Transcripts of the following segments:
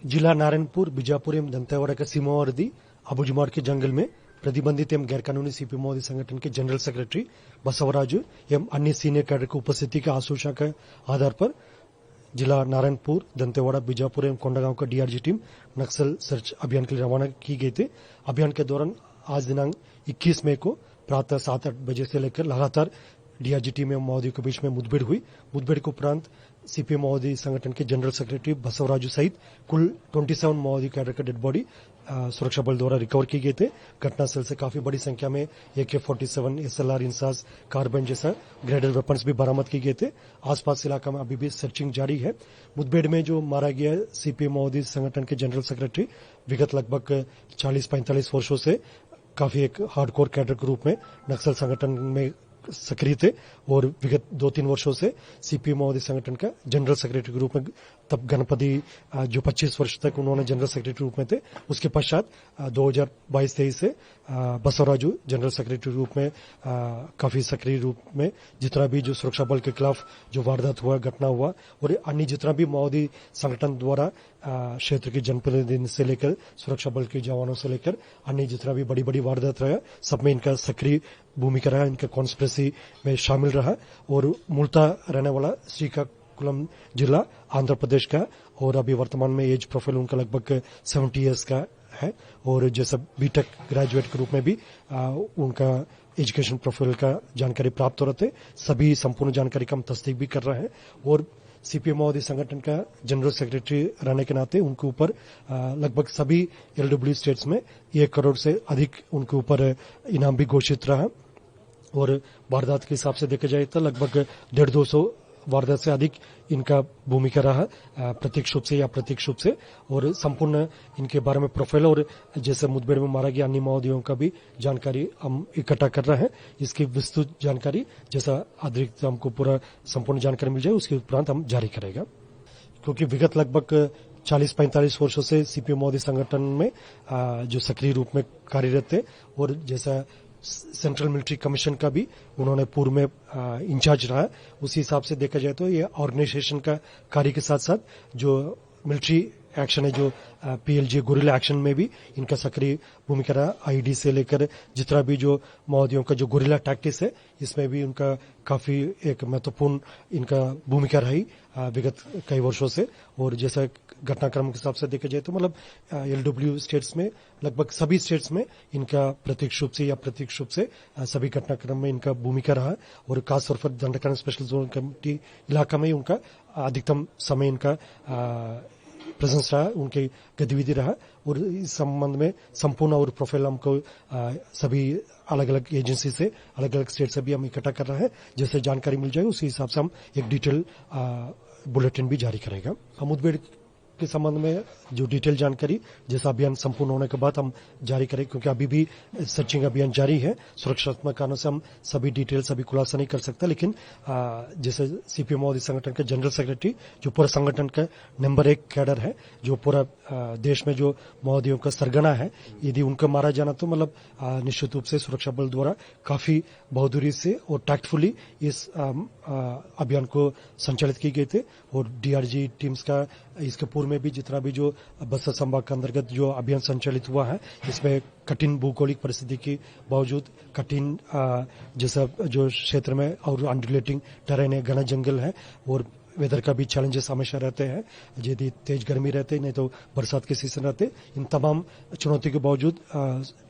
जिला नारायणपुर, बीजापुर एवं दंतेवाड़ा का सीमावर्ती अबुजुमाड़ के जंगल में प्रतिबंधित एवं गैरकानूनी सीपीएम मोदी संगठन के जनरल सेक्रेटरी बसवराजू एवं अन्य सीनियर कैडर की उपस्थिति की आशंका के आधार पर जिला नारायणपुर, दंतेवाड़ा, बीजापुर एवं कोंडागांव का डीआरजी टीम नक्सल सर्च अभियान के लिए रवाना की गई थी। अभियान के दौरान आज दिनांक 21 मई को प्रातः 7-8 बजे से लेकर लगातार डीआरजी टीम एवं माओवादियों के बीच में मुठभेड़ हुई। मुठभेड़ के उपरांत सीपीएम माओवादी संगठन के जनरल सेक्रेटरी बसवराजू सहित कुल 27 माओवादी कैडर का डेड बॉडी सुरक्षा बल द्वारा रिकवर किए गए थे। घटनास्थल से काफी बड़ी संख्या में AK-47, SLR, इंसास, कार्बाइन जैसा ग्रेडेड वेपन्स भी बरामद किए गए थे। आसपास इलाका में अभी भी सर्चिंग जारी है। मुठभेड़ में जो मारा गया सीपीएम माओवादी संगठन के जनरल सेक्रेटरी विगत लगभग 40-45 वर्षों से काफी एक हार्डकोर कैडर के रूप में नक्सल संगठन में सक्रिय थे और विगत 2-3 वर्षों से सीपीएम माओवादी संगठन का जनरल सेक्रेटरी के रूप में तब गणपति जो 25 वर्ष तक उन्होंने जनरल सेक्रेटरी के रूप में थे। उसके पश्चात 2022-23 से बसवराजू जनरल सेक्रेटरी के रूप में काफी सक्रिय रूप में जितना भी जो सुरक्षा बल के खिलाफ जो वारदात हुआ, घटना हुआ और अन्य जितना भी माओवादी संगठन द्वारा क्षेत्र के जनप्रतिनिधि से लेकर सुरक्षा बल के जवानों से लेकर अन्य जितना भी बड़ी बड़ी वारदात रहा, सब में इनका सक्रिय भूमिका रहा, इनका कॉन्स्पिरेसी में शामिल रहा और मूलतः रहने वाला श्रीकाकुलम जिला आंध्र प्रदेश का और अभी वर्तमान में एज प्रोफाइल उनका लगभग 70 ईयर्स का है और जैसा बीटेक ग्रेजुएट के रूप में भी उनका एजुकेशन प्रोफाइल का जानकारी प्राप्त हो रहे थे। सभी संपूर्ण जानकारी का हम तस्दीक भी कर रहे हैं और सीपीएम माओवादी संगठन का जनरल सेक्रेटरी रहने के नाते उनके ऊपर लगभग सभी एलडब्ल्यू स्टेट्स में 1 करोड़ से अधिक उनके ऊपर इनाम भी घोषित रहा और वारदात के हिसाब से देखा जाए तो लगभग 150-200 वारदात से अधिक इनका भूमिका रहा प्रत्यक्ष रूप से या अप्रत्यक्ष रूप से और संपूर्ण इनके बारे में प्रोफाइल और जैसे मुठभेड़ में मारा गया अन्य माओवादियों का भी जानकारी हम इकट्ठा कर रहे हैं। इसकी विस्तृत जानकारी जैसा अतिरिक्त हमको पूरा संपूर्ण जानकारी मिल जाए उसके उपरांत हम जारी करेगा। क्योंकि विगत लगभग 40-45 वर्षों से सीपीएम माओवादी संगठन में जो सक्रिय रूप में कार्यरत थे और जैसा सेंट्रल मिलिट्री कमीशन का भी उन्होंने पूर्व में इंचार्ज रहा। उसी हिसाब से देखा जाए तो ये ऑर्गेनाइजेशन का कार्य के साथ साथ जो मिलिट्री एक्शन है, जो PLG गुरिल्ला एक्शन में भी इनका सक्रिय भूमिका रहा। आईडी से लेकर जितना भी जो माओवादियों का जो गुरिल्ला टैक्टिक्स है इसमें भी उनका काफी एक महत्वपूर्ण इनका भूमिका रही विगत कई वर्षों से। और जैसा घटनाक्रम के हिसाब से देखा जाए तो मतलब एलडब्ल्यू स्टेट्स में लगभग सभी स्टेट्स में इनका प्रत्यक्ष रूप से या प्रत्यक्ष रूप से सभी घटनाक्रम में इनका भूमिका रहा और खासतौर पर दंडकारण स्पेशल जोन कमेटी इलाका में उनका अधिकतम समय इनका प्रेजेंस रहा, उनकी गतिविधि रहा। और इस संबंध में संपूर्ण और प्रोफाइल हमको सभी अलग अलग एजेंसी से अलग अलग स्टेट से भी हम इकट्ठा कर रहे हैं। जैसे जानकारी मिल जाए उसी हिसाब से हम एक डिटेल बुलेटिन भी जारी करेगा। मुठभेड़ के संबंध में जो डिटेल जानकारी जैसा अभियान संपूर्ण होने के बाद हम जारी करें, क्योंकि अभी भी सर्चिंग अभियान जारी है। सुरक्षात्मक कारणों से हम सभी डिटेल सभी खुलासा नहीं कर सकता, लेकिन जैसे सीपीएम माओवादी संगठन के जनरल सेक्रेटरी जो पूरा संगठन का नंबर 1 कैडर है, जो पूरा देश में जो माओवादियों का सरगना है, यदि उनको मारा जाना तो मतलब निश्चित रूप से सुरक्षा बल द्वारा काफी बहादुरी से और टैक्टफुली इस अभियान को संचालित किए गए थे। और डीआरजी टीम्स का इसके पूर्व में भी जितना भी जो बस्तर संभाग के अंतर्गत जो अभियान संचालित हुआ है, इसमें कठिन भौगोलिक परिस्थिति के बावजूद कठिन जैसा जो क्षेत्र में और अनरिलेटिंग टेरेन है, घना जंगल है और वेदर का भी चैलेंजेस हमेशा रहते हैं। यदि तेज गर्मी रहते नहीं तो बरसात के सीजन रहते, इन तमाम चुनौती के बावजूद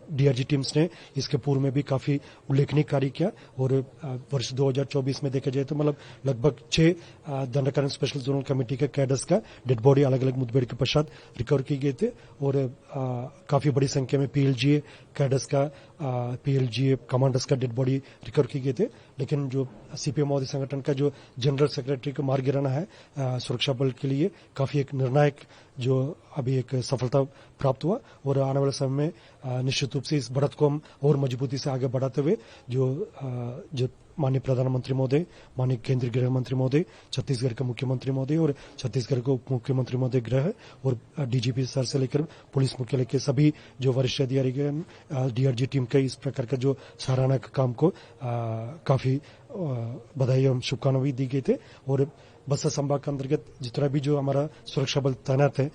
डीआरजी टीम्स ने इसके पूर्व में भी काफी उल्लेखनीय कार्य किया। और वर्ष 2024 में देखा जाए तो मतलब लगभग 6 दंडकारण स्पेशल जोनल कमेटी के कैडर्स का डेड बॉडी अलग अलग मुठभेड़ के पश्चात रिकवर किए गए थे और काफी बड़ी संख्या में PLGA कैडर्स का PLGA कमांडर्स का डेड बॉडी रिकवर किए गए थे। लेकिन जो सीपीएम माओवादी संगठन का जो जनरल सेक्रेटरी को मार गिराना है सुरक्षा बल के लिए काफी एक निर्णायक जो अभी एक सफलता प्राप्त हुआ। और आने वाले समय में निश्चित रूप से इस बढ़त को हम और मजबूती से आगे बढ़ाते हुए जो माननीय प्रधानमंत्री महोदय, माननीय केंद्रीय गृह मंत्री महोदय, छत्तीसगढ़ के मुख्यमंत्री महोदय और छत्तीसगढ़ के उप मुख्यमंत्री महोदय गृह और डीजीपी सर से लेकर पुलिस मुख्यालय के सभी जो वरिष्ठ अधिकारी डीआरजी टीम के इस प्रकार का जो सराहना का काम को काफी बधाई एवं शुभकामनाएं दी गई थे। और बस्तर संभाग के अंतर्गत जितना भी जो हमारा सुरक्षा बल तैनात है,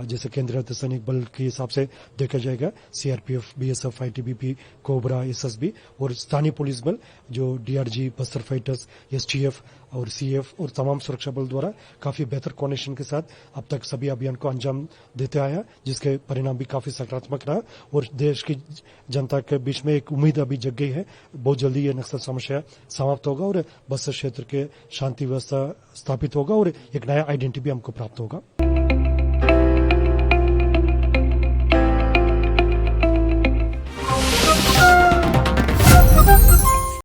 जैसे केंद्रीय अर्धसैनिक बल के हिसाब से देखा जाएगा, CRPF, BSF, ITBP, cobra, SSB और स्थानीय पुलिस बल जो डीआरजी, बस्तर फाइटर्स, एसटीएफ और सीएफ और तमाम सुरक्षा बल द्वारा काफी बेहतर कोऑर्डिनेशन के साथ अब तक सभी अभियान को अंजाम देते आया, जिसके परिणाम भी काफी सकारात्मक रहा और देश की जनता के बीच में एक उम्मीद अभी जग गई है। बहुत जल्दी ये नक्सल समस्या समाप्त होगा और बस्तर क्षेत्र के शांति व्यवस्था स्थापित होगा और एक नया आइडेंटिटी भी हमको प्राप्त होगा।